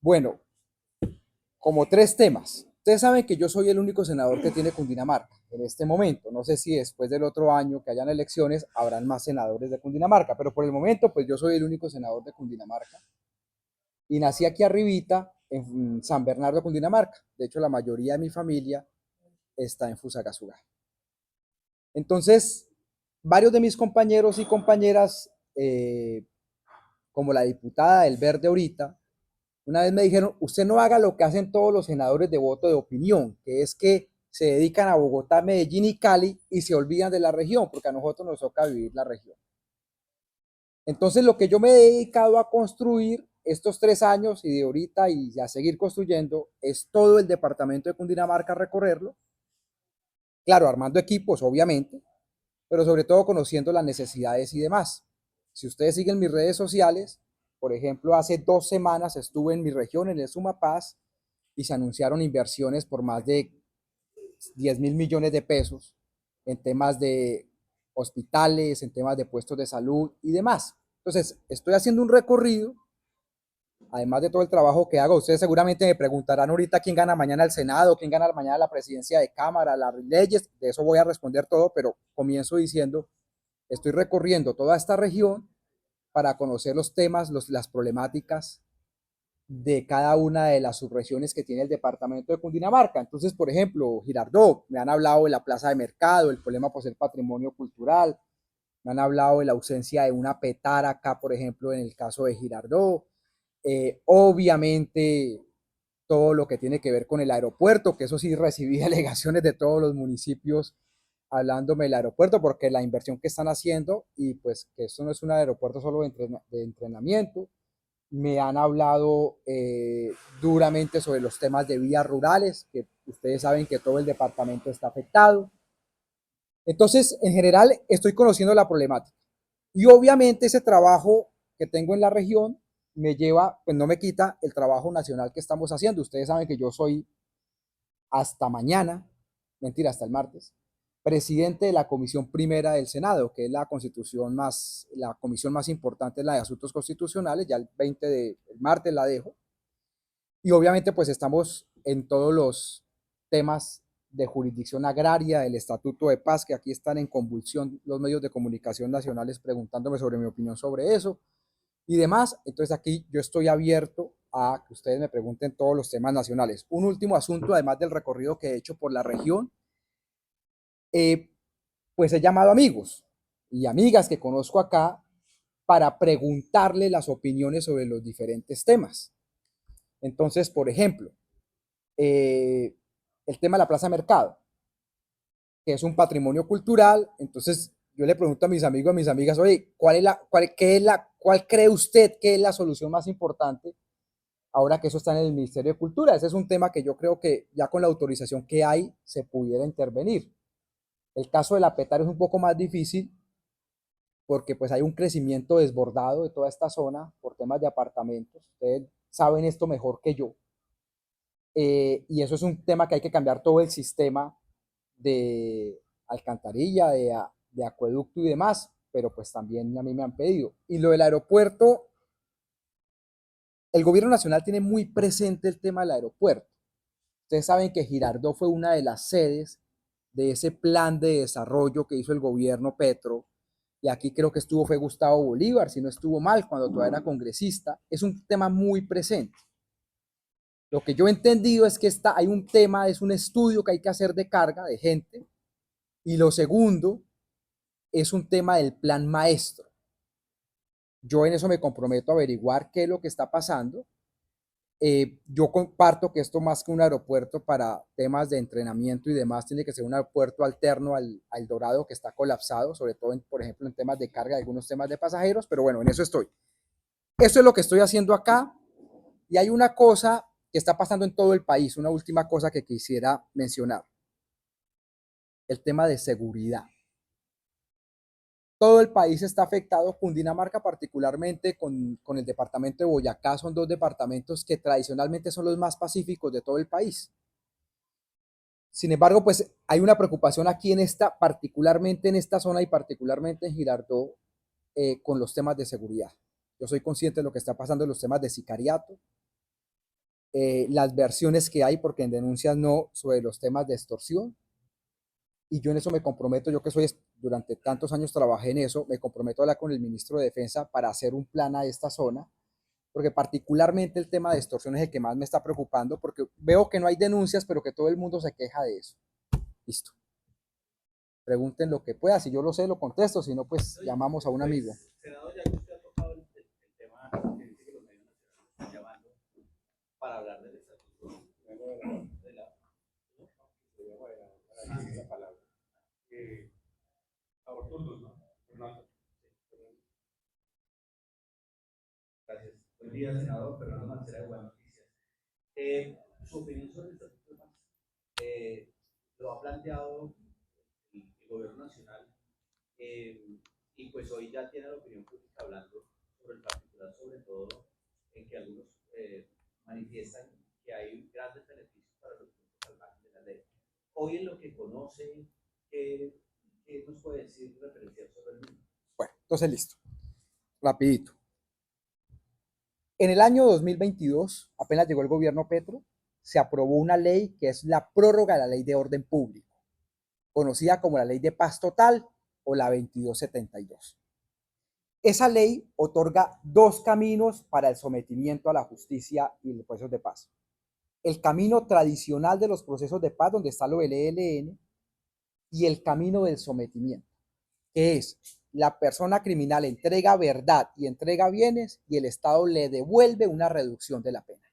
Bueno, como tres temas. Ustedes saben que yo soy el único senador que tiene Cundinamarca en este momento. No sé si después del otro año que hayan elecciones habrán más senadores de Cundinamarca, pero por el momento pues yo soy el único senador de Cundinamarca y nací aquí arribita en San Bernardo, Cundinamarca. De hecho, la mayoría de mi familia está en Fusagasugá. Entonces, varios de mis compañeros y compañeras, como la diputada del Verde ahorita, una vez me dijeron, usted no haga lo que hacen todos los senadores de voto de opinión, que es que se dedican a Bogotá, Medellín y Cali y se olvidan de la región, porque a nosotros nos toca vivir la región. Entonces, lo que yo me he dedicado a construir estos 3 años y de ahorita y a seguir construyendo es todo el departamento de Cundinamarca, recorrerlo, claro, armando equipos, obviamente, pero sobre todo conociendo las necesidades y demás. Si ustedes siguen mis redes sociales, por ejemplo, hace 2 semanas estuve en mi región, en el Sumapaz, y se anunciaron inversiones por más de 10.000 millones de pesos en temas de hospitales, en temas de puestos de salud y demás. Entonces, estoy haciendo un recorrido, además de todo el trabajo que hago. Ustedes seguramente me preguntarán ahorita quién gana mañana el Senado, quién gana mañana la presidencia de Cámara, las leyes, de eso voy a responder todo, pero comienzo diciendo, estoy recorriendo toda esta región para conocer los temas, las problemáticas de cada una de las subregiones que tiene el departamento de Cundinamarca. Entonces, por ejemplo, Girardot, me han hablado de la plaza de mercado, el problema por ser patrimonio cultural, me han hablado de la ausencia de una petara acá, por ejemplo, en el caso de Girardot. Obviamente, todo lo que tiene que ver con el aeropuerto, que eso sí recibí alegaciones de todos los municipios hablándome del aeropuerto, porque la inversión que están haciendo, y pues que esto no es un aeropuerto solo de entrenamiento, me han hablado duramente sobre los temas de vías rurales, que ustedes saben que todo el departamento está afectado. Entonces, en general, estoy conociendo la problemática. Y obviamente ese trabajo que tengo en la región me lleva, pues no me quita el trabajo nacional que estamos haciendo. Ustedes saben que yo soy hasta mañana, mentira, hasta el martes, presidente de la Comisión Primera del Senado, que es la comisión más importante, la de Asuntos Constitucionales. Ya el 20 de el martes la dejo. Y obviamente pues estamos en todos los temas de jurisdicción agraria, el Estatuto de Paz, que aquí están en convulsión los medios de comunicación nacionales preguntándome sobre mi opinión sobre eso y demás. Entonces aquí yo estoy abierto a que ustedes me pregunten todos los temas nacionales. Un último asunto, además del recorrido que he hecho por la región, eh, pues he llamado amigos y amigas que conozco acá para preguntarle las opiniones sobre los diferentes temas. Entonces, por ejemplo, eh, el tema de la Plaza Mercado, que es un patrimonio cultural. Entonces yo le pregunto a mis amigos, a mis amigas, oye, ¿cuál cree usted que es la solución más importante ahora que eso está en el Ministerio de Cultura? Ese es un tema que yo creo que ya con la autorización que hay se pudiera intervenir. El caso de la Petar es un poco más difícil porque pues hay un crecimiento desbordado de toda esta zona por temas de apartamentos. Ustedes saben esto mejor que yo. Y eso es un tema que hay que cambiar todo el sistema de alcantarilla, de acueducto y demás, pero pues también a mí me han pedido. Y lo del aeropuerto, el gobierno nacional tiene muy presente el tema del aeropuerto. Ustedes saben que Girardot fue una de las sedes de ese plan de desarrollo que hizo el gobierno Petro, y aquí creo que fue Gustavo Bolívar, si no estuvo mal, cuando todavía era congresista. Es un tema muy presente. Lo que yo he entendido es que hay un tema, es un estudio que hay que hacer de carga de gente, y lo segundo es un tema del plan maestro. Yo en eso me comprometo a averiguar qué es lo que está pasando. Yo comparto que esto, más que un aeropuerto para temas de entrenamiento y demás, tiene que ser un aeropuerto alterno al Dorado, que está colapsado, sobre todo, por ejemplo, en temas de carga, algunos temas de pasajeros, pero bueno, en eso estoy. Eso es lo que estoy haciendo acá. Y hay una cosa que está pasando en todo el país, una última cosa que quisiera mencionar, el tema de seguridad. Todo el país está afectado. Cundinamarca particularmente con el departamento de Boyacá, son dos departamentos que tradicionalmente son los más pacíficos de todo el país. Sin embargo, pues hay una preocupación aquí particularmente en esta zona y particularmente en Girardot, con los temas de seguridad. Yo soy consciente de lo que está pasando en los temas de sicariato, las versiones que hay, porque en denuncias no, sobre los temas de extorsión. Y yo en eso me comprometo, yo que soy, durante tantos años trabajé en eso, me comprometo a hablar con el ministro de Defensa para hacer un plan a esta zona, porque particularmente el tema de extorsión es el que más me está preocupando, porque veo que no hay denuncias, pero que todo el mundo se queja de eso. Listo. Pregunten lo que pueda, si yo lo sé, lo contesto, si no, pues llamamos a un amigo. Senador, ya que usted ha tocado el tema que dice que los medios nacionales están llamando para hablar del estatuto de la palabra. Abortos, ¿no? Fernando. Gracias. Buen día, senador Fernando Mancera de Buenas Noticias. Su opinión sobre el estatuto de paz. Lo ha planteado el gobierno nacional y pues hoy ya tiene la opinión pública hablando sobre el particular, sobre todo en que algunos manifiestan que hay grandes beneficios para los grupos al margen de la ley. Hoy en lo que conoce, ¿qué nos puede decir referenciar sobre el mismo? Bueno, entonces listo. Rapidito. En el año 2022, apenas llegó el gobierno Petro, se aprobó una ley que es la prórroga de la ley de orden público, conocida como la ley de paz total o la 2272. Esa ley otorga dos caminos para el sometimiento a la justicia y los procesos de paz. El camino tradicional de los procesos de paz, donde está lo del ELN, y el camino del sometimiento, que es la persona criminal entrega verdad y entrega bienes y el Estado le devuelve una reducción de la pena.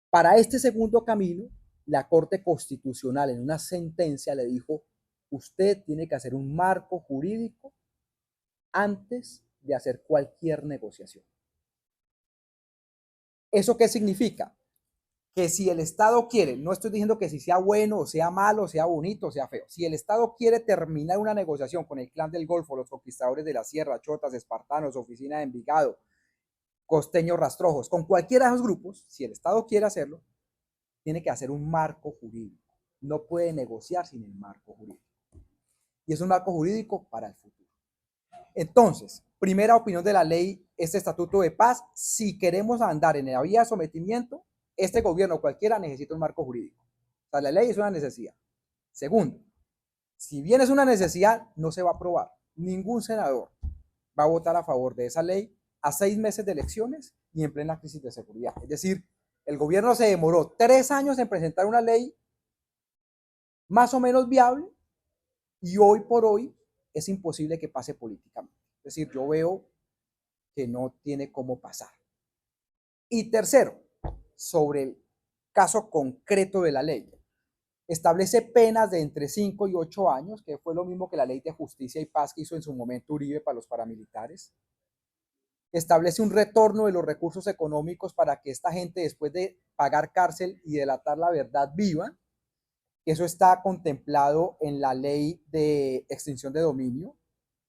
Para este segundo camino, la Corte Constitucional en una sentencia le dijo, usted tiene que hacer un marco jurídico antes de hacer cualquier negociación. ¿Eso qué significa? Que si el Estado quiere, no estoy diciendo que si sea bueno o sea malo, sea bonito o sea feo, si el Estado quiere terminar una negociación con el Clan del Golfo, los conquistadores de la Sierra, chotas, espartanos, oficina de Envigado, costeños rastrojos, con cualquiera de esos grupos, si el Estado quiere hacerlo, tiene que hacer un marco jurídico. No puede negociar sin el marco jurídico. Y es un marco jurídico para el futuro. Entonces, primera opinión de la ley, este estatuto de paz, si queremos andar en la vía de sometimiento, este gobierno cualquiera necesita un marco jurídico. O sea, la ley es una necesidad. Segundo, si bien es una necesidad, no se va a aprobar. Ningún senador va a votar a favor de esa ley a 6 meses de elecciones y en plena crisis de seguridad. Es decir, el gobierno se demoró 3 años en presentar una ley más o menos viable y hoy por hoy es imposible que pase políticamente. Es decir, yo veo que no tiene cómo pasar. Y tercero, sobre el caso concreto de la ley. Establece penas de entre 5 y 8 años, que fue lo mismo que la ley de justicia y paz que hizo en su momento Uribe para los paramilitares. Establece un retorno de los recursos económicos para que esta gente, después de pagar cárcel y delatar la verdad, viva. Eso está contemplado en la ley de extinción de dominio.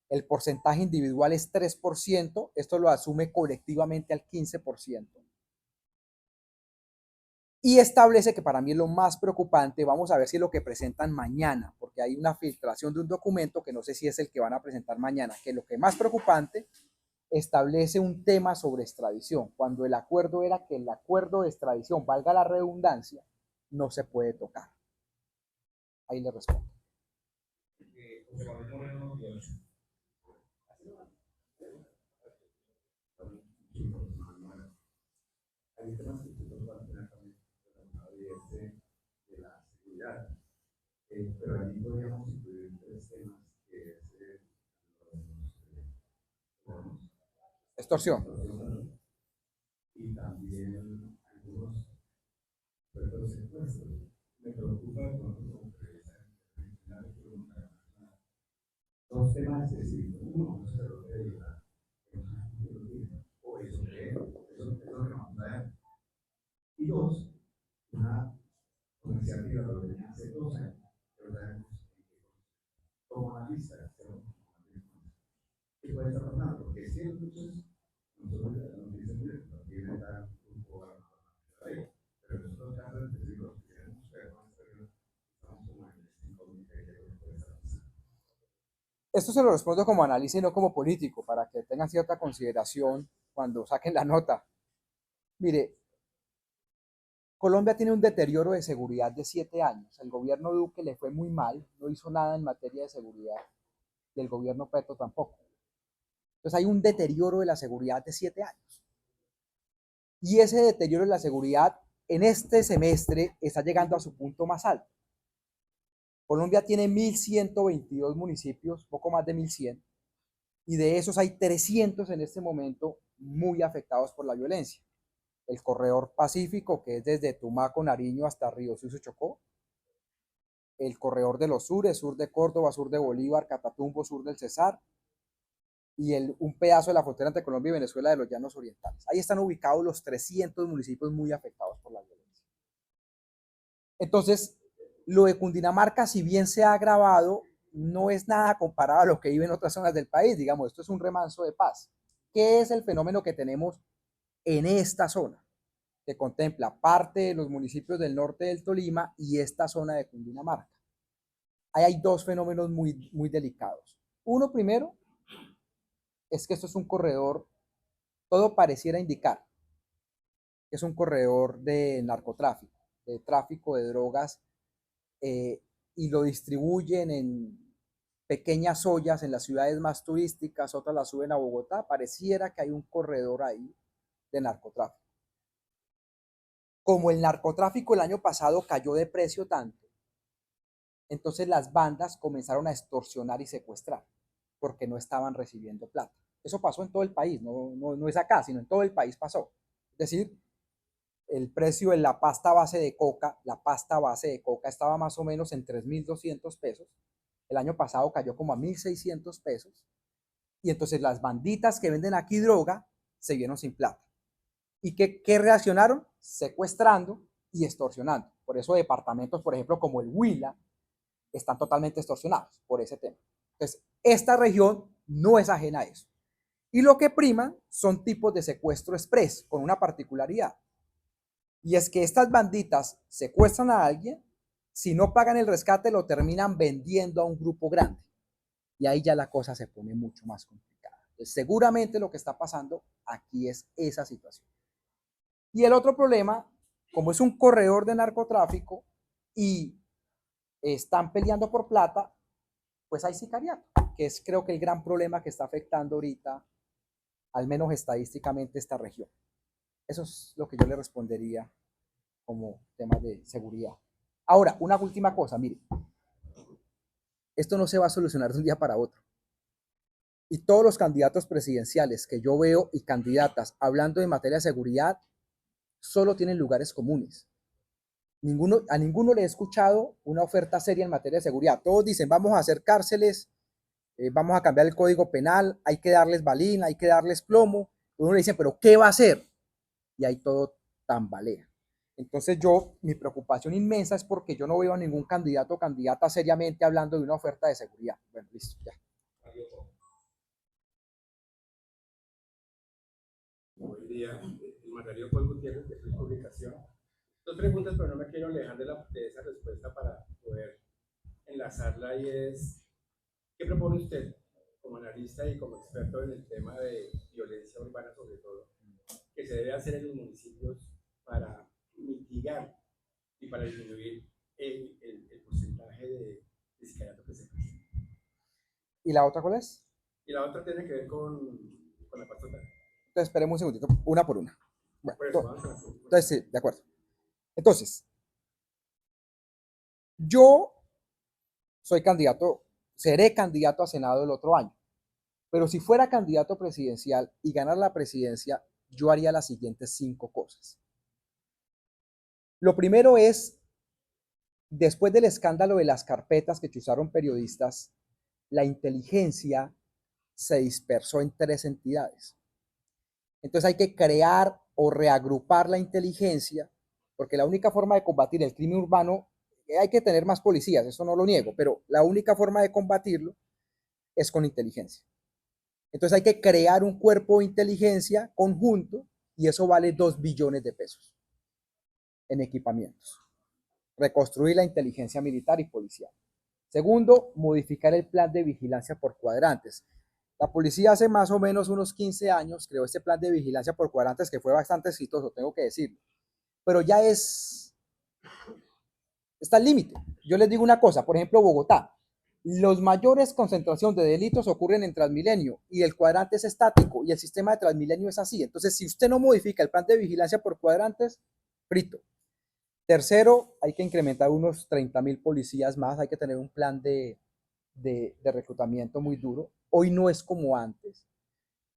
El porcentaje individual es 3%, esto lo asume colectivamente al 15%. Y establece que para mí es lo más preocupante, vamos a ver si es lo que presentan mañana, porque hay una filtración de un documento que no sé si es el que van a presentar mañana, que lo que más preocupante establece un tema sobre extradición, cuando el acuerdo era que el acuerdo de extradición, valga la redundancia, no se puede tocar. Ahí le respondo. Hay temas que nosotros vamos a tener también de la seguridad, pero allí podríamos incluir tres temas que es Extorsión. Y también algunos puertos secuestros. Me preocupa cuando dos temas, es decir, uno, no se lo debe llevar, o eso que vamos a ver. Y dos, una comercial lo tenía hace 2 años, pero sabemos como analista, ¿qué puede estar pasando? Porque si hay muchos, nosotros nos dicen, mire, no tiene tal grupo ahí, pero en otros casos específicos que queremos ver más, estamos como en el 5.000 que puede estar pasando. Esto se lo respondo como analista y no como político, para que tengan cierta consideración cuando saquen la nota. Mire, Colombia tiene un deterioro de seguridad de 7 años. El gobierno Duque le fue muy mal, no hizo nada en materia de seguridad y el gobierno Petro tampoco. Entonces hay un deterioro de la seguridad de 7 años. Y ese deterioro de la seguridad en este semestre está llegando a su punto más alto. Colombia tiene 1.122 municipios, poco más de 1.100, y de esos hay 300 en este momento muy afectados por la violencia. El corredor pacífico, que es desde Tumaco, Nariño hasta Río Sucio, Chocó, el corredor de los sures, sur de Córdoba, sur de Bolívar, Catatumbo, sur del Cesar, y un pedazo de la frontera entre Colombia y Venezuela de los Llanos Orientales. Ahí están ubicados los 300 municipios muy afectados por la violencia. Entonces, lo de Cundinamarca, si bien se ha agravado, no es nada comparado a lo que vive en otras zonas del país. Digamos, esto es un remanso de paz. ¿Qué es el fenómeno que tenemos en esta zona? Que contempla parte de los municipios del norte del Tolima y esta zona de Cundinamarca. Ahí hay dos fenómenos muy delicados. Uno primero es que esto es un corredor, todo pareciera indicar que es un corredor de narcotráfico, de tráfico de drogas, y lo distribuyen en pequeñas ollas en las ciudades más turísticas, otras las suben a Bogotá. Pareciera que hay un corredor ahí de narcotráfico. Como el narcotráfico el año pasado cayó de precio tanto, entonces las bandas comenzaron a extorsionar y secuestrar porque no estaban recibiendo plata. Eso pasó en todo el país, no es acá, sino en todo el país pasó. Es decir, el precio de la pasta base de coca estaba más o menos en 3.200 pesos. El año pasado cayó como a 1.600 pesos. Y entonces las banditas que venden aquí droga se vieron sin plata. ¿Y qué reaccionaron? Secuestrando y extorsionando. Por eso departamentos, por ejemplo, como el Huila, están totalmente extorsionados por ese tema. Entonces, esta región no es ajena a eso. Y lo que prima son tipos de secuestro express, con una particularidad. Y es que estas banditas secuestran a alguien, si no pagan el rescate lo terminan vendiendo a un grupo grande. Y ahí ya la cosa se pone mucho más complicada. Entonces, seguramente lo que está pasando aquí es esa situación. Y el otro problema, como es un corredor de narcotráfico y están peleando por plata, pues hay sicariato, que es creo que el gran problema que está afectando ahorita, al menos estadísticamente, esta región. Eso es lo que yo le respondería como temas de seguridad. Ahora, una última cosa, mire, esto no se va a solucionar de un día para otro. Y todos los candidatos presidenciales que yo veo y candidatas hablando de materia de seguridad solo tienen lugares comunes. A ninguno le he escuchado una oferta seria en materia de seguridad. Todos dicen, vamos a hacer cárceles, vamos a cambiar el código penal, hay que darles balín, hay que darles plomo. Uno le dice, pero ¿qué va a hacer? Y ahí todo tambalea. Entonces mi preocupación inmensa es porque yo no veo a ningún candidato o candidata seriamente hablando de una oferta de seguridad. Bueno, listo, ya. Buen día, el Margario Paul Gutiérrez de Free Publicación. Dos preguntas, pero no me quiero alejar de esa respuesta para poder enlazarla, y es, ¿qué propone usted como analista y como experto en el tema de violencia urbana, sobre todo, que se debe hacer en los municipios para mitigar y para disminuir el porcentaje de sicariato que se presenta? ¿Y la otra cuál es? Y la otra tiene que ver con la paz total. Entonces, esperemos un segundito, una por una. Bueno, Por eso, vamos a la pregunta. entonces sí, de acuerdo. Entonces, yo soy candidato, seré candidato a Senado el otro año. Pero si fuera candidato presidencial y ganar la presidencia, yo haría las siguientes 5 cosas. Lo primero es, después del escándalo de las carpetas que chuzaron periodistas, la inteligencia se dispersó en 3 entidades. Entonces hay que crear o reagrupar la inteligencia, porque la única forma de combatir el crimen urbano, hay que tener más policías, eso no lo niego, pero la única forma de combatirlo es con inteligencia. Entonces hay que crear un cuerpo de inteligencia conjunto y eso vale 2 billones de pesos en equipamientos. Reconstruir la inteligencia militar y policial. Segundo, modificar el plan de vigilancia por cuadrantes. La policía hace más o menos unos 15 años creó este plan de vigilancia por cuadrantes que fue bastante exitoso, tengo que decirlo. pero ya está al límite. Yo les digo una cosa, por ejemplo, Bogotá. Los mayores concentración de delitos ocurren en Transmilenio y el cuadrante es estático y el sistema de Transmilenio es así. Entonces, si usted no modifica el plan de vigilancia por cuadrantes, frito. Tercero, hay que incrementar unos 30.000 policías más, hay que tener un plan de reclutamiento muy duro. Hoy no es como antes,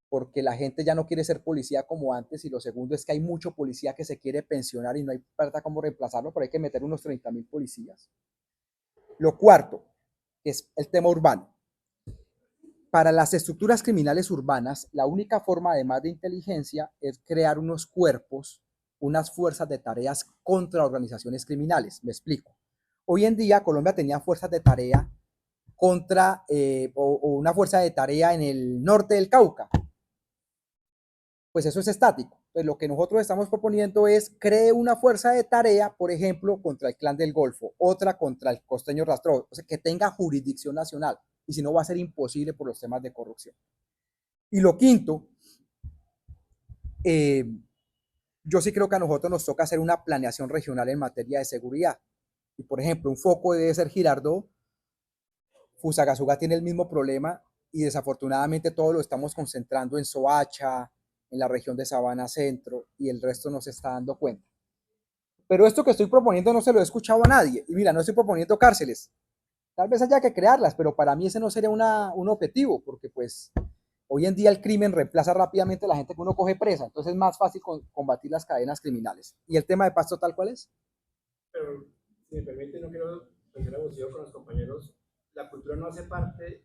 porque la gente ya no quiere ser policía como antes, y lo segundo es que hay mucho policía que se quiere pensionar y no hay plata cómo reemplazarlo, pero hay que meter unos 30.000 policías. Lo cuarto, que es el tema urbano. Para las estructuras criminales urbanas, la única forma, además de inteligencia, es crear unos cuerpos, unas fuerzas de tareas contra organizaciones criminales. Me explico. Hoy en día Colombia tenía fuerzas de tarea contra, o una fuerza de tarea en el norte del Cauca. Pues eso es estático. Entonces, lo que nosotros estamos proponiendo es cree una fuerza de tarea, por ejemplo, contra el Clan del Golfo, otra contra el Costeño Rastro, o sea, que tenga jurisdicción nacional, y si no va a ser imposible por los temas de corrupción. Y lo quinto, eh, yo sí creo que a nosotros nos toca hacer una planeación regional en materia de seguridad. Y por ejemplo, un foco debe ser Girardot. Fusagasugá tiene el mismo problema y desafortunadamente todo lo estamos concentrando en Soacha, en la región de Sabana Centro, y el resto no se está dando cuenta. Pero esto que estoy proponiendo no se lo he escuchado a nadie. Y mira, no estoy proponiendo cárceles. Tal vez haya que crearlas, pero para mí ese no sería un objetivo, porque pues hoy en día el crimen reemplaza rápidamente a la gente que uno coge presa, entonces es más fácil combatir las cadenas criminales. ¿Y el tema de paz total cuál es? Pero, si me permite, no quiero ser abusivo con los compañeros. La cultura no hace parte,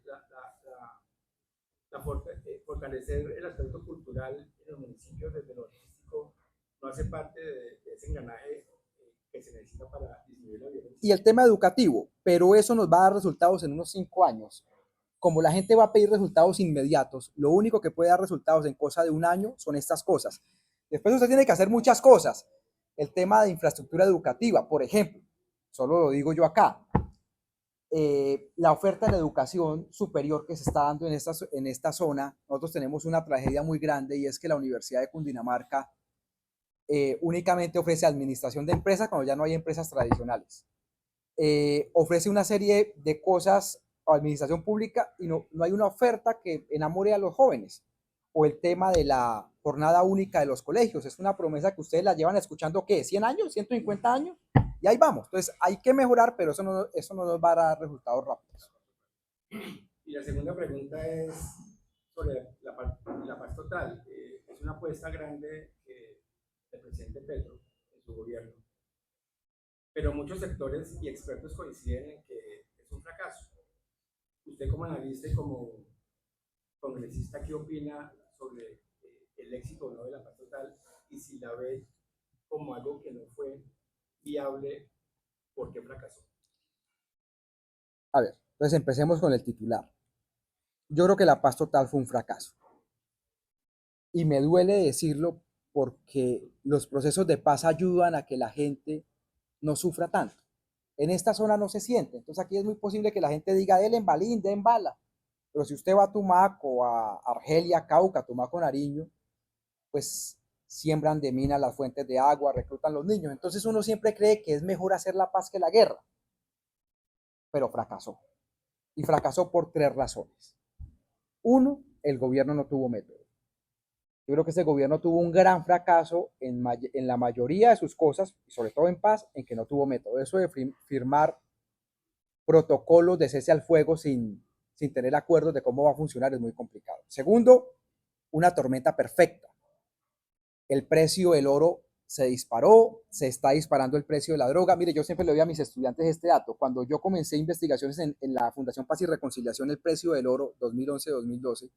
fortalecer el aspecto cultural en los municipios desde lo artístico no hace parte de ese engranaje que se necesita para disminuir la violencia. Y el tema educativo, pero eso nos va a dar resultados en unos 5 años. Como la gente va a pedir resultados inmediatos, lo único que puede dar resultados en cosa de un año son estas cosas. Después usted tiene que hacer muchas cosas. El tema de infraestructura educativa, por ejemplo, solo lo digo yo acá, la oferta de educación superior que se está dando en esta zona, nosotros tenemos una tragedia muy grande, y es que la Universidad de Cundinamarca únicamente ofrece administración de empresas cuando ya no hay empresas tradicionales. Ofrece una serie de cosas a administración pública y no hay una oferta que enamore a los jóvenes. O el tema de la jornada única de los colegios, es una promesa que ustedes la llevan escuchando, ¿qué? ¿100 años? ¿150 años? Y ahí vamos. Entonces hay que mejorar, pero eso no nos va a dar resultados rápidos. Y la segunda pregunta es sobre la paz total. Es una apuesta grande del presidente Petro en su gobierno, pero muchos sectores y expertos coinciden en que es un fracaso. Usted como analista y como congresista, ¿qué opina sobre el éxito o no de la paz total? Y si la ve como algo que no fue viable, ¿por qué fracasó? A ver, entonces empecemos con el titular. Yo creo que la paz total fue un fracaso. Y me duele decirlo porque los procesos de paz ayudan a que la gente no sufra tanto. En esta zona no se siente, entonces aquí es muy posible que la gente diga, denle en balín, den bala. Pero si usted va a Tumaco, a Argelia, Cauca, Tumaco, Nariño, pues siembran de mina las fuentes de agua, reclutan los niños. Entonces uno siempre cree que es mejor hacer la paz que la guerra, pero fracasó. Y fracasó por 3 razones. Uno, el gobierno no tuvo método. Yo creo que este gobierno tuvo un gran fracaso en la mayoría de sus cosas, y sobre todo en paz, en que no tuvo método. Eso de firmar protocolos de cese al fuego sin tener acuerdos de cómo va a funcionar es muy complicado. Segundo, una tormenta perfecta. El precio del oro se disparó, se está disparando el precio de la droga. Mire, yo siempre le doy a mis estudiantes este dato. Cuando yo comencé investigaciones en la Fundación Paz y Reconciliación, el precio del oro 2011-2012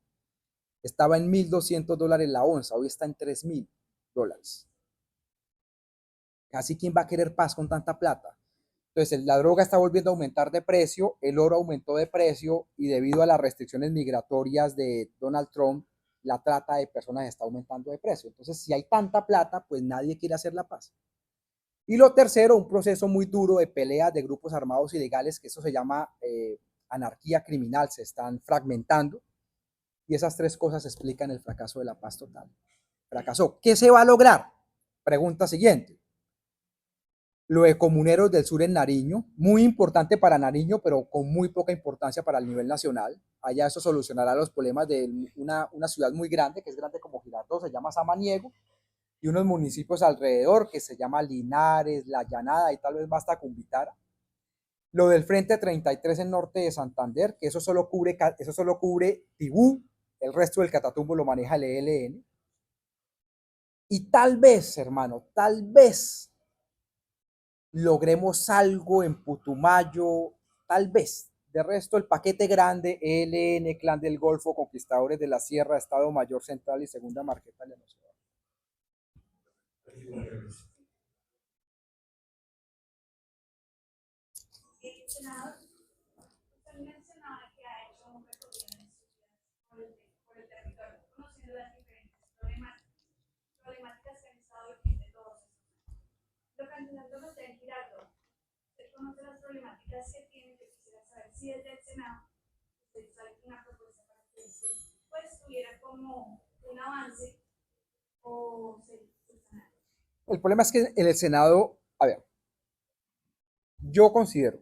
estaba en $1,200 la onza, hoy está en $3,000. Casi quién va a querer paz con tanta plata. Entonces la droga está volviendo a aumentar de precio, el oro aumentó de precio, y debido a las restricciones migratorias de Donald Trump, la trata de personas está aumentando de precio. Entonces, si hay tanta plata, pues nadie quiere hacer la paz. Y lo tercero, un proceso muy duro de peleas de grupos armados ilegales, que eso se llama anarquía criminal, se están fragmentando. Y esas 3 cosas explican el fracaso de la paz total. Fracasó. ¿Qué se va a lograr? Pregunta siguiente. Lo de Comuneros del Sur en Nariño, muy importante para Nariño, pero con muy poca importancia para el nivel nacional. Allá eso solucionará los problemas de una ciudad muy grande, que es grande como Girardot, se llama Samaniego, y unos municipios alrededor que se llama Linares, La Llanada y tal vez basta Cumbitara. Lo del Frente 33 en norte de Santander, que eso solo cubre Tibú, el resto del Catatumbo lo maneja el ELN. Y tal vez, hermano, tal vez logremos algo en Putumayo, tal vez. De resto, el paquete grande, ELN, Clan del Golfo, Conquistadores de la Sierra, Estado Mayor Central y Segunda Marqueta, ya no se va. El Senado, usted mencionaba que ha hecho un recorrido en estos días por el territorio, conociendo las diferentes problemáticas que han estado viviendo todos estos años. Lo candidato José Girardot, usted conoce las problemáticas que tiene, yo quisiera saber si desde el Senado usted sabe una propuesta para que eso pues tuviera como un avance o se subsanara. El problema es que en el Senado, a ver, yo considero,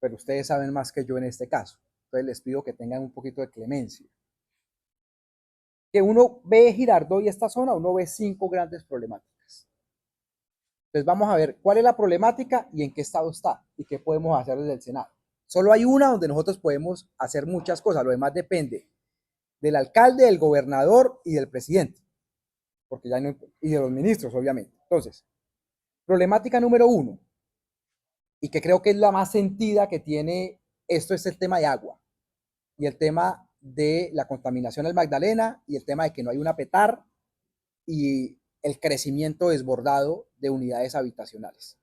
pero ustedes saben más que yo en este caso, entonces les pido que tengan un poquito de clemencia. Que uno ve Girardot y esta zona, uno ve 5 grandes problemáticas. Entonces vamos a ver cuál es la problemática y en qué estado está y qué podemos hacer desde el Senado. Solo hay una donde nosotros podemos hacer muchas cosas, lo demás depende del alcalde, del gobernador y del presidente, porque ya no, y de los ministros, obviamente. Entonces, problemática número 1, y que creo que es la más sentida que tiene esto, es el tema de agua y el tema de la contaminación del Magdalena y el tema de que no hay una petar y el crecimiento desbordado de unidades habitacionales.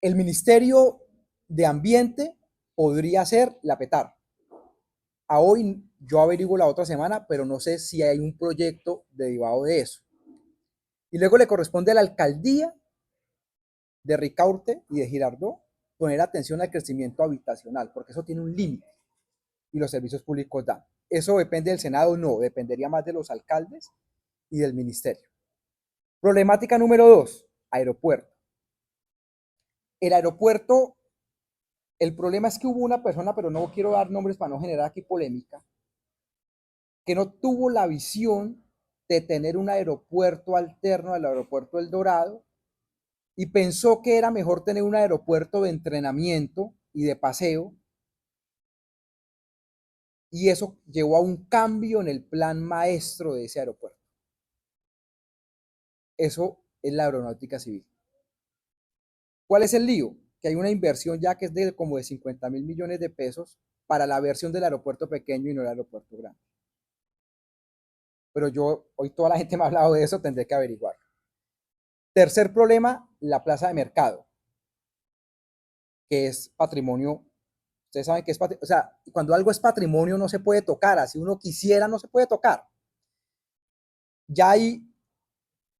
El Ministerio de Ambiente podría ser la petar. A hoy yo averiguo la otra semana, pero no sé si hay un proyecto derivado de eso. Y luego le corresponde a la alcaldía de Ricaurte y de Girardot poner atención al crecimiento habitacional, porque eso tiene un límite y los servicios públicos dan. Eso depende del Senado, no, dependería más de los alcaldes y del ministerio. Problemática número 2, aeropuerto. El aeropuerto, el problema es que hubo una persona, pero no quiero dar nombres para no generar aquí polémica, que no tuvo la visión de tener un aeropuerto alterno al aeropuerto El Dorado y pensó que era mejor tener un aeropuerto de entrenamiento y de paseo, y eso llevó a un cambio en el plan maestro de ese aeropuerto. Eso es la aeronáutica civil. ¿Cuál es el lío? Que hay una inversión ya que es de como de 50.000 millones de pesos para la versión del aeropuerto pequeño y no el aeropuerto grande. Pero hoy toda la gente me ha hablado de eso, tendré que averiguar. Tercer problema, la plaza de mercado, que es patrimonio. Ustedes saben que es patrimonio, o sea, cuando algo es patrimonio no se puede tocar, así uno quisiera no se puede tocar. Ya hay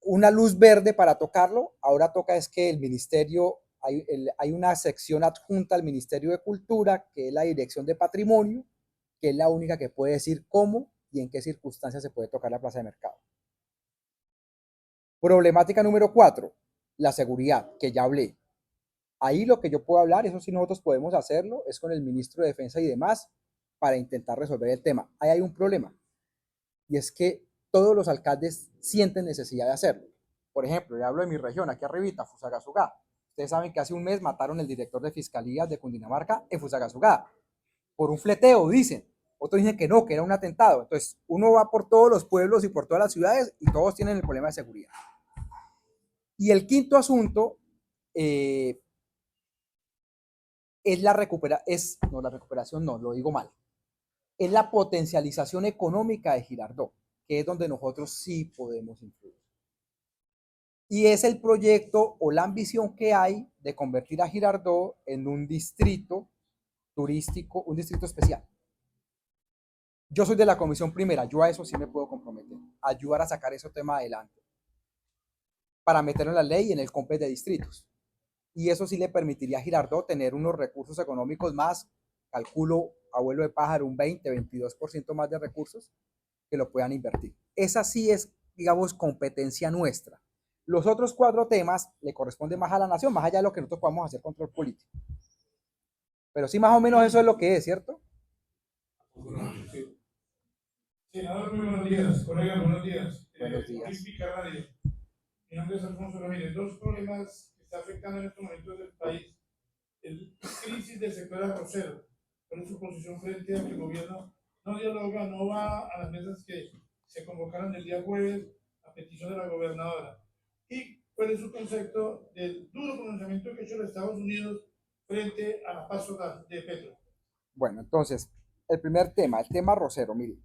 una luz verde para tocarlo, ahora toca es que el ministerio, hay una sección adjunta al Ministerio de Cultura, que es la Dirección de Patrimonio, que es la única que puede decir cómo y en qué circunstancias se puede tocar la plaza de mercado. Problemática número 4, la seguridad, que ya hablé. Ahí lo que yo puedo hablar, eso sí nosotros podemos hacerlo, es con el ministro de Defensa y demás, para intentar resolver el tema. Ahí hay un problema, y es que todos los alcaldes sienten necesidad de hacerlo. Por ejemplo, yo hablo de mi región, aquí arribita, Fusagasugá. Ustedes saben que hace un mes mataron el director de Fiscalías de Cundinamarca en Fusagasugá, por un fleteo, dicen. Otros dicen que no, que era un atentado. Entonces, uno va por todos los pueblos y por todas las ciudades y todos tienen el problema de seguridad. Y el quinto asunto es la recuperación, no, lo digo mal. Es la potencialización económica de Girardot, que es donde nosotros sí podemos influir. Y es el proyecto o la ambición que hay de convertir a Girardot en un distrito turístico, un distrito especial. Yo soy de la comisión primera, yo a eso sí me puedo comprometer, ayudar a sacar ese tema adelante, para meterlo en la ley y en el COMPES de distritos. Y eso sí le permitiría a Girardot tener unos recursos económicos más, calculo, abuelo de pájaro, un 20-22% más de recursos que lo puedan invertir. Esa sí es, digamos, competencia nuestra. Los otros 4 temas le corresponden más a la nación, más allá de lo que nosotros podamos hacer control político. Pero sí, más o menos eso es lo que es, ¿cierto? Sí. Senador, muy buenos días. Colega, buenos días. Buenos días. Olímpica Radio. Mi nombre es Alfonso Ramírez. 2 problemas que está afectando en estos momentos del país. El crisis del sector arrocero. ¿Cuál es su posición frente a que el gobierno no dialoga, no va a las mesas que se convocaron el día jueves a petición de la gobernadora? ¿Y cuál es su concepto del duro pronunciamiento que ha hecho los Estados Unidos frente a la paso de Petro? Bueno, entonces, el primer tema, el tema arrocero, mire.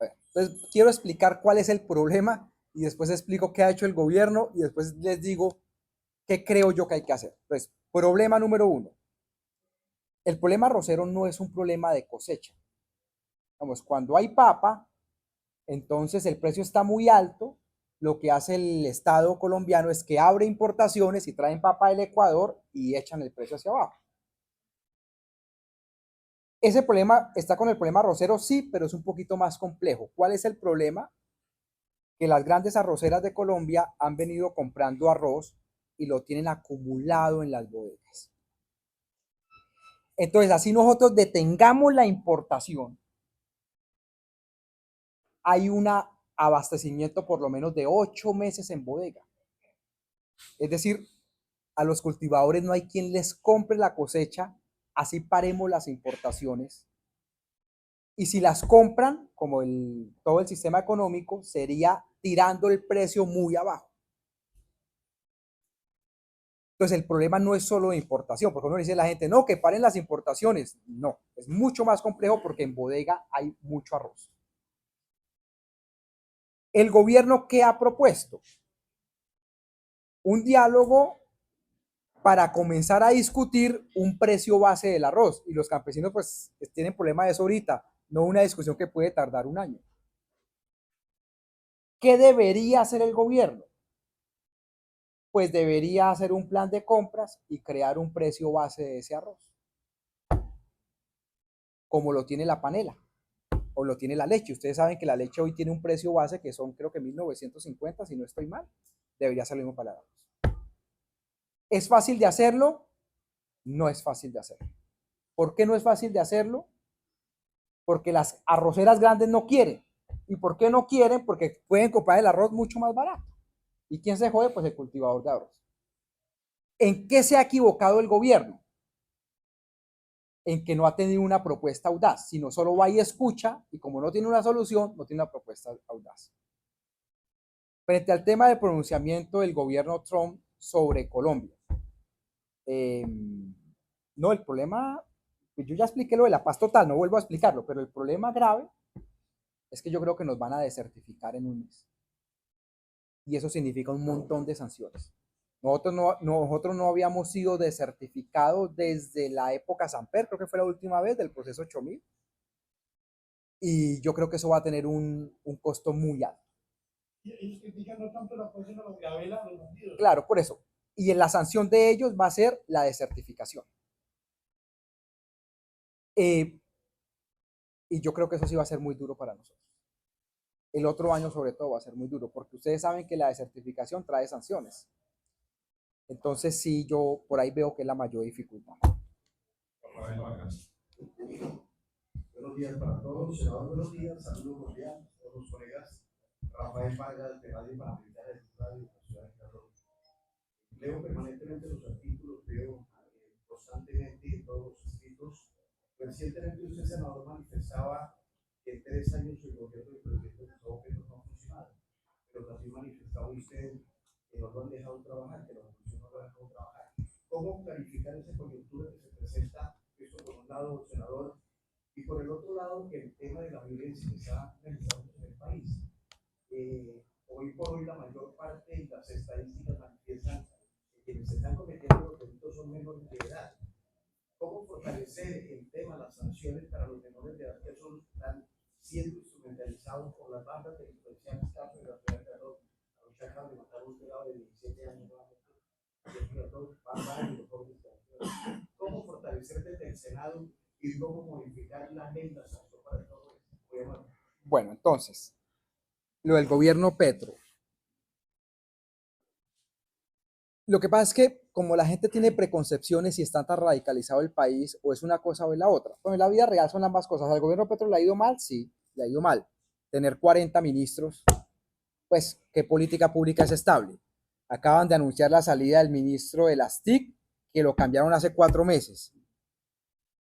Entonces, quiero explicar cuál es el problema y después explico qué ha hecho el gobierno y después les digo qué creo yo que hay que hacer. Entonces, problema número 1. El problema arrocero no es un problema de cosecha. Vamos, cuando hay papa, entonces el precio está muy alto. Lo que hace el Estado colombiano es que abre importaciones y traen papa del Ecuador y echan el precio hacia abajo. Ese problema está con el problema arrocero, sí, pero es un poquito más complejo. ¿Cuál es el problema? Que las grandes arroceras de Colombia han venido comprando arroz y lo tienen acumulado en las bodegas. Entonces, así nosotros detengamos la importación, hay un abastecimiento por lo menos de 8 meses en bodega. Es decir, a los cultivadores no hay quien les compre la cosecha, así paremos las importaciones. Y si las compran, como todo el sistema económico, sería tirando el precio muy abajo. Entonces el problema no es solo de importación, porque uno dice a la gente, no, que paren las importaciones. No, es mucho más complejo porque en bodega hay mucho arroz. ¿El gobierno qué ha propuesto? Un diálogo para comenzar a discutir un precio base del arroz. Y los campesinos pues tienen problema de eso ahorita, no una discusión que puede tardar un año. ¿Qué debería hacer el gobierno? Pues debería hacer un plan de compras y crear un precio base de ese arroz, como lo tiene la panela o lo tiene la leche. Ustedes saben que la leche hoy tiene un precio base que son creo que 1950, si no estoy mal. Debería ser lo mismo para el arroz. ¿Es fácil de hacerlo? No es fácil de hacerlo. ¿Por qué no es fácil de hacerlo? Porque las arroceras grandes no quieren. ¿Y por qué no quieren? Porque pueden comprar el arroz mucho más barato. ¿Y quién se jode? Pues el cultivador de arroz. ¿En qué se ha equivocado el gobierno? En que no ha tenido una propuesta audaz, sino solo va y escucha, y como no tiene una solución, no tiene una propuesta audaz. Frente al tema del pronunciamiento del gobierno Trump sobre Colombia, no, el problema, yo ya expliqué lo de la paz total, no vuelvo a explicarlo, pero el problema grave es que yo creo que nos van a desertificar en un mes. Y eso significa un montón de sanciones. Nosotros no habíamos sido desertificados desde la época Samper, creo que fue la última vez del proceso 8000. Y yo creo que eso va a tener un costo muy alto. Y ellos critican no tanto la posición de los Gabela, los bandidos. Claro, por eso. Y en la sanción de ellos va a ser la desertificación. Y yo creo que eso sí va a ser muy duro para nosotros. El otro año sobre todo va a ser muy duro, porque ustedes saben que la desertificación trae sanciones. Entonces sí, yo por ahí veo que es la mayor dificultad. Buenos días para todos, senador, buenos días, saludos cordiales a todos los colegas. Rafael Vargas de Radio Panamericana de Radio de la Ciudad de Carlos. Leo permanentemente los artículos, veo constantemente en todos los escritos. Recientemente usted, senador, manifestaba que en 3 años el gobierno del presidente Gustavo Petro no ha funcionado, pero también manifestaba usted que no lo han dejado trabajar, que la oposición no lo ha dejado trabajar. ¿Cómo clarificar esa coyuntura que se presenta, esto por un lado, senador, y por el otro lado, el tema de la violencia que está realizando en el país? Hoy por hoy la mayor parte de las estadísticas manifiestan que quienes están cometiendo los delitos son menores de edad. ¿Cómo fortalecer el tema, las sanciones para los menores de edad que están siendo instrumentalizados por las bandas delincuenciales, casos de la ciudad de Carlos? Ahorita acaban de matar un pelado de 17 años nuevamente, ¿cómo fortalecer desde el Senado y cómo modificar la ley de sanción para todo esto? Bueno, entonces, lo del gobierno Petro. Lo que pasa es que como la gente tiene preconcepciones y está tan radicalizado el país, o es una cosa o es la otra. Bueno, en la vida real son ambas cosas. ¿Al gobierno Petro le ha ido mal? Sí, le ha ido mal. Tener 40 ministros, pues, ¿qué política pública es estable? Acaban de anunciar la salida del ministro de las TIC, que lo cambiaron hace 4 meses,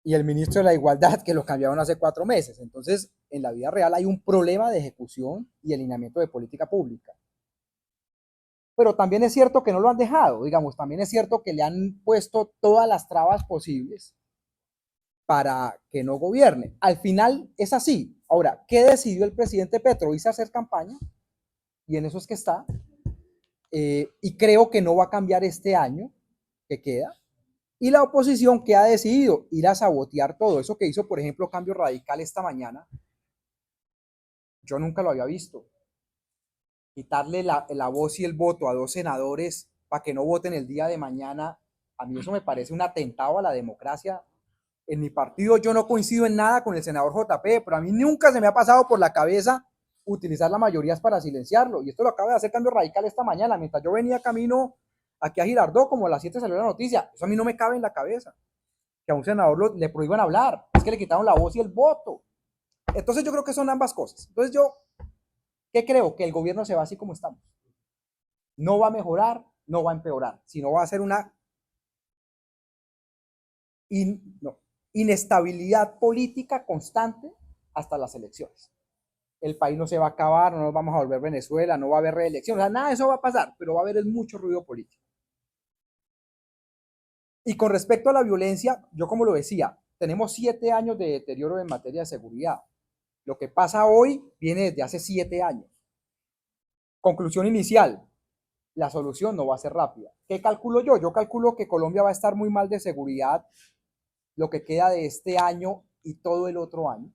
y el ministro de la Igualdad, que lo cambiaron hace 4 meses. Entonces, en la vida real hay un problema de ejecución y alineamiento de política pública. Pero también es cierto que no lo han dejado, digamos, también es cierto que le han puesto todas las trabas posibles para que no gobierne. Al final es así. Ahora, ¿qué decidió el presidente Petro? Hizo hacer campaña, y en eso es que está, y creo que no va a cambiar este año que queda. Y la oposición, que ha decidido ir a sabotear todo eso que hizo, por ejemplo, Cambio Radical esta mañana, yo nunca lo había visto. Quitarle la voz y el voto a 2 senadores para que no voten el día de mañana, a mí eso me parece un atentado a la democracia. En mi partido yo no coincido en nada con el senador JP, pero a mí nunca se me ha pasado por la cabeza utilizar las mayorías para silenciarlo. Y esto lo acaba de hacer Cambio Radical esta mañana, mientras yo venía camino aquí a Girardot, como a las 7 salió la noticia. Eso a mí no me cabe en la cabeza, que a un senador le prohíban hablar. Es que le quitaron la voz y el voto. Entonces yo creo que son ambas cosas. Entonces yo, ¿qué creo? Que el gobierno se va así como estamos. No va a mejorar, no va a empeorar, sino va a ser una inestabilidad política constante hasta las elecciones. El país no se va a acabar, no nos vamos a volver Venezuela, no va a haber reelección, o sea, nada de eso va a pasar, pero va a haber mucho ruido político. Y con respecto a la violencia, yo como lo decía, tenemos 7 años de deterioro en materia de seguridad. Lo que pasa hoy viene desde hace 7 años. Conclusión inicial, la solución no va a ser rápida. ¿Qué calculo yo? Yo calculo que Colombia va a estar muy mal de seguridad lo que queda de este año y todo el otro año.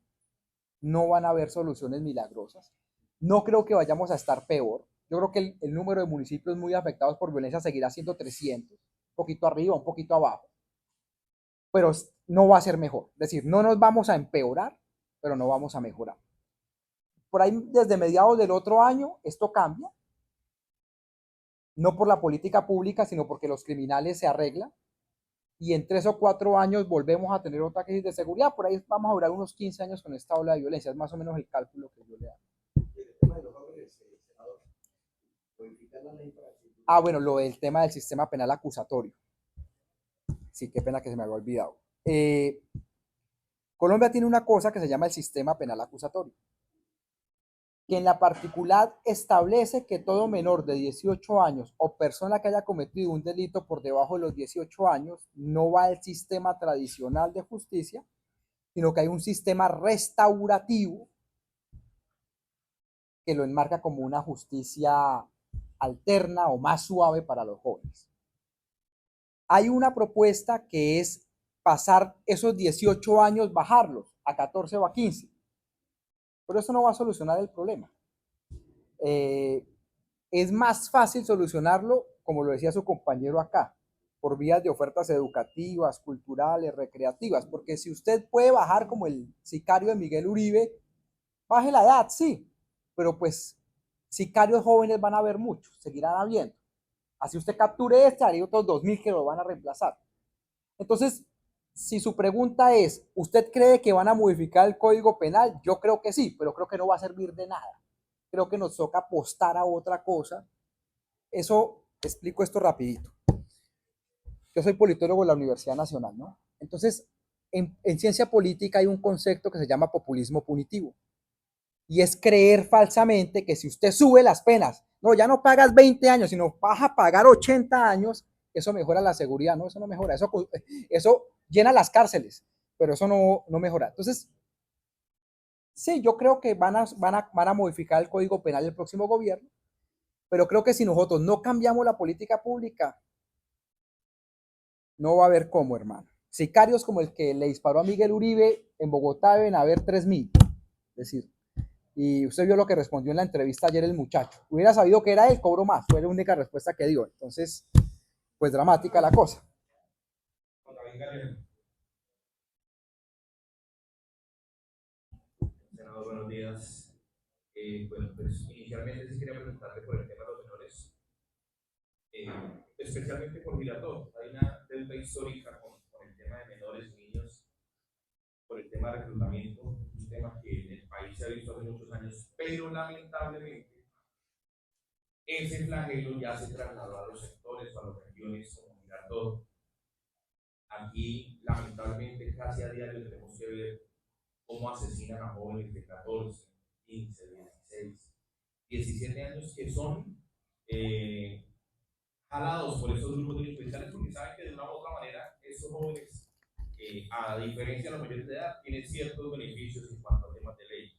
No van a haber soluciones milagrosas. No creo que vayamos a estar peor. Yo creo que el número de municipios muy afectados por violencia seguirá siendo 300, un poquito arriba, un poquito abajo, pero no va a ser mejor. Es decir, no nos vamos a empeorar, pero no vamos a mejorar. Por ahí, desde mediados del otro año, esto cambia, no por la política pública, sino porque los criminales se arreglan, y en 3 o 4 años volvemos a tener otra crisis de seguridad. Por ahí vamos a durar unos 15 años con esta ola de violencia. Es más o menos el cálculo que yo le hago. El tema de los jóvenes, senador, modificar la ley para que... Ah, bueno, lo del tema del sistema penal acusatorio. Sí, qué pena que se me había olvidado. Colombia tiene una cosa que se llama el sistema penal acusatorio, que en la particular establece que todo menor de 18 años o persona que haya cometido un delito por debajo de los 18 años no va al sistema tradicional de justicia, sino que hay un sistema restaurativo que lo enmarca como una justicia alterna o más suave para los jóvenes. Hay una propuesta que es pasar esos 18 años, bajarlos a 14 o a 15, pero eso no va a solucionar el problema. Es más fácil solucionarlo, como lo decía su compañero acá, por vías de ofertas educativas, culturales, recreativas, porque si usted puede bajar como el sicario de Miguel Uribe, baje la edad, sí, pero pues sicarios jóvenes van a haber muchos, seguirán habiendo. Así usted capture este, hay otros 2000 que lo van a reemplazar. Entonces, si su pregunta es, ¿usted cree que van a modificar el Código Penal? Yo creo que sí, pero creo que no va a servir de nada. Creo que nos toca apostar a otra cosa. Eso, explico esto rapidito. Yo soy politólogo de la Universidad Nacional, ¿no? Entonces, en ciencia política hay un concepto que se llama populismo punitivo. Y es creer falsamente que si usted sube las penas, no, ya no pagas 20 años, sino vas a pagar 80 años, eso mejora la seguridad. No, eso no mejora, eso llena las cárceles, pero eso no mejora. Entonces, sí, yo creo que van a modificar el Código Penal del próximo gobierno, pero creo que si nosotros no cambiamos la política pública, no va a haber cómo, hermano. Sicarios como el que le disparó a Miguel Uribe en Bogotá deben haber 3000. Es decir, y usted vio lo que respondió en la entrevista ayer el muchacho. Hubiera sabido que era él, cobro más. Fue la única respuesta que dio. Entonces, pues dramática la cosa. Senador, buenos días. Bueno, pues inicialmente sí quería preguntarle por el tema de los menores. especialmente por Girardot. Hay una deuda histórica con el tema de menores y niños, por el tema de reclutamiento, un tema que en el país se ha visto hace muchos años, pero lamentablemente ese flagelo ya se trasladó a los sectores o a las regiones como Girardot. Aquí, lamentablemente, casi a diario tenemos que ver cómo asesinan a jóvenes de 14, 15, 16, 17 años que son jalados por esos grupos delincuenciales porque saben que de una u otra manera esos jóvenes, a diferencia de los mayores de edad, tienen ciertos beneficios en cuanto a temas de ley.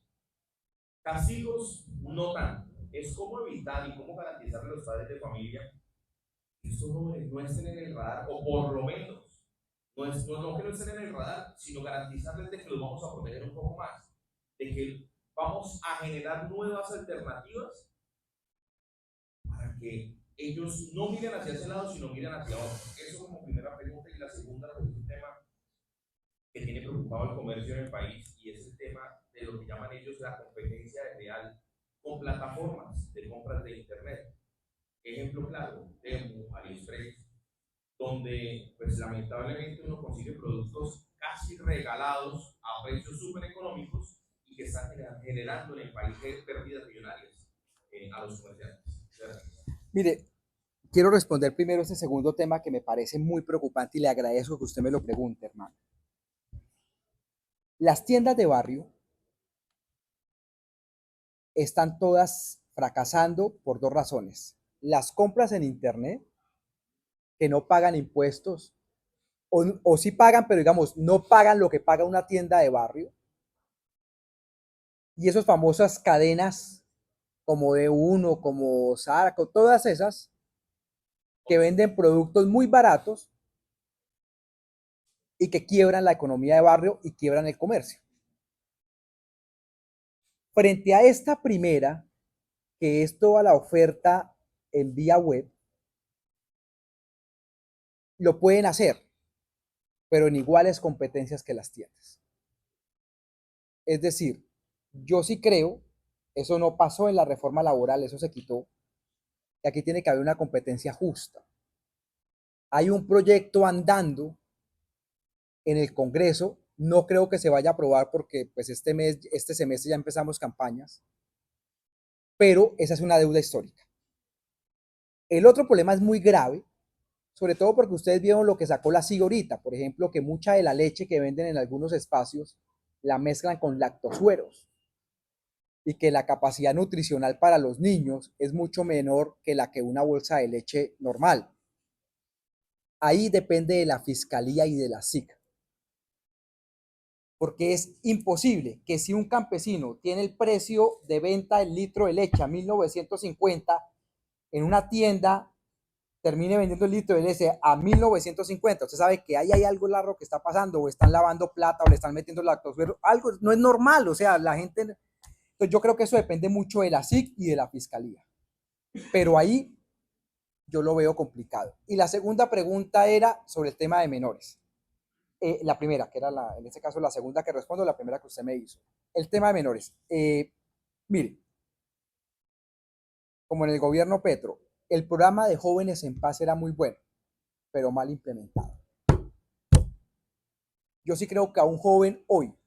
Castigos, no tanto. Es cómo evitar y cómo garantizarle a los padres de familia que estos jóvenes no estén en el radar, o por lo menos no que no estén en el radar, sino garantizarles de que los vamos a proteger un poco más, de que vamos a generar nuevas alternativas para que ellos no miren hacia ese lado, sino miren hacia otro. Eso como primera pregunta. Y la segunda, pues, es un tema que tiene preocupado el comercio en el país, y es el tema de lo que llaman ellos la competencia real con plataformas de compras de internet. Ejemplo claro, Temu, AliExpress, donde pues lamentablemente uno consigue productos casi regalados a precios súper económicos y que están generando en el país pérdidas millonarias a los comerciantes. Mire, quiero responder primero este segundo tema que me parece muy preocupante y le agradezco que usted me lo pregunte, hermano. Las tiendas de barrio están todas fracasando por dos razones. Las compras en internet, que no pagan impuestos, o sí pagan, pero digamos, no pagan lo que paga una tienda de barrio. Y esas famosas cadenas como D1, como Zara, todas esas que venden productos muy baratos y que quiebran la economía de barrio y quiebran el comercio. Frente a esta primera, que es toda la oferta en vía web, lo pueden hacer, pero en iguales competencias que las tiendas. Es decir, yo sí creo, eso no pasó en la reforma laboral, eso se quitó, que aquí tiene que haber una competencia justa. Hay un proyecto andando en el Congreso, no creo que se vaya a aprobar porque pues este semestre ya empezamos campañas, pero esa es una deuda histórica. El otro problema es muy grave, sobre todo porque ustedes vieron lo que sacó la SIG ahorita, por ejemplo, que mucha de la leche que venden en algunos espacios la mezclan con lactosueros y que la capacidad nutricional para los niños es mucho menor que la que una bolsa de leche normal. Ahí depende de la fiscalía y de la SIC. Porque es imposible que si un campesino tiene el precio de venta del litro de leche a 1950, en una tienda termine vendiendo el litro de leche a 1950. Usted sabe que ahí hay algo largo que está pasando, o están lavando plata, o le están metiendo lactosuero, algo no es normal, o sea, la gente. Entonces yo creo que eso depende mucho de la SIC y de la fiscalía. Pero ahí yo lo veo complicado. Y la segunda pregunta era sobre el tema de menores. La primera, que era en este caso la segunda que respondo, la primera que usted me hizo. El tema de menores. Mire, como en el gobierno Petro, el programa de Jóvenes en Paz era muy bueno, pero mal implementado. Yo sí creo que a un joven hoy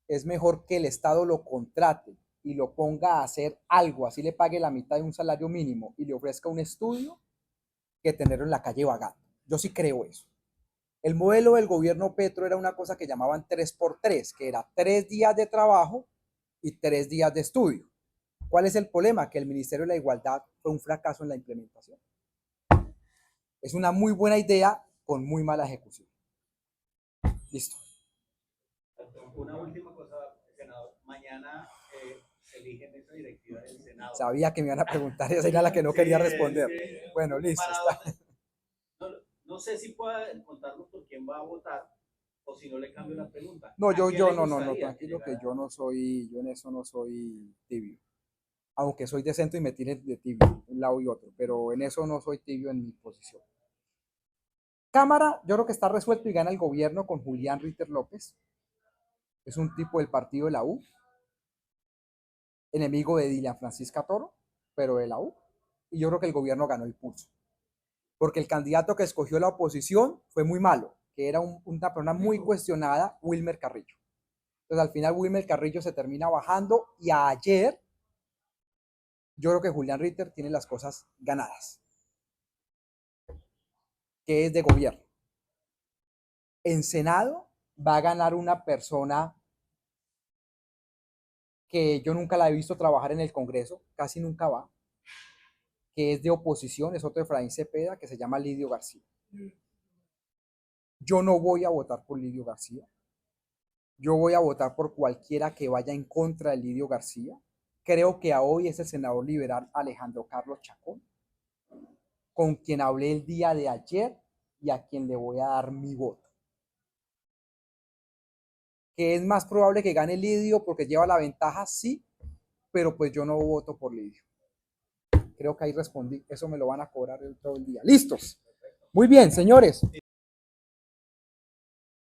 es mejor que el Estado lo contrate y lo ponga a hacer algo, así le pague la mitad de un salario mínimo y le ofrezca un estudio, que tenerlo en la calle vagando. Yo sí creo eso. El modelo del gobierno Petro era una cosa que llamaban 3x3, que era 3 días de trabajo y 3 días de estudio. ¿Cuál es el problema? Que el Ministerio de la Igualdad fue un fracaso en la implementación. Es una muy buena idea con muy mala ejecución. Listo. Una última cosa, senador. Mañana se elige mesa directiva del Senado. Sabía que me iban a preguntar, esa era la que no quería responder. Bueno, listo. No sé si pueda contarnos por quién va a votar o si no le cambio la pregunta. No, no, tranquilo que yo no soy, yo en eso no soy tibio. Aunque soy de centro y me tiene de tibio, un lado y otro, pero en eso no soy tibio en mi posición. Cámara, yo creo que está resuelto y gana el gobierno con Julián Ritter López. Es un tipo del partido de la U, enemigo de Dilian Francisca Toro, pero de la U. Y yo creo que el gobierno ganó el pulso. porque el candidato que escogió la oposición fue muy malo, que era una persona muy cuestionada, Wilmer Carrillo. Entonces al final Wilmer Carrillo se termina bajando y ayer yo creo que Julián Ritter tiene las cosas ganadas, que es de gobierno. En Senado va a ganar una persona que yo nunca la he visto trabajar en el Congreso, casi nunca va, que es de oposición, es otro de Efraín Cepeda, que se llama Lidio García. Yo no voy a votar por Lidio García. Yo voy a votar por cualquiera que vaya en contra de Lidio García. Creo que a hoy es el senador liberal Alejandro Carlos Chacón, con quien hablé el día de ayer y a quien le voy a dar mi voto. Que es más probable que gane Lidio porque lleva la ventaja, sí, pero pues yo no voto por Lidio. Creo que ahí respondí. Eso me lo van a cobrar todo el día. ¿Listos? Muy bien, señores.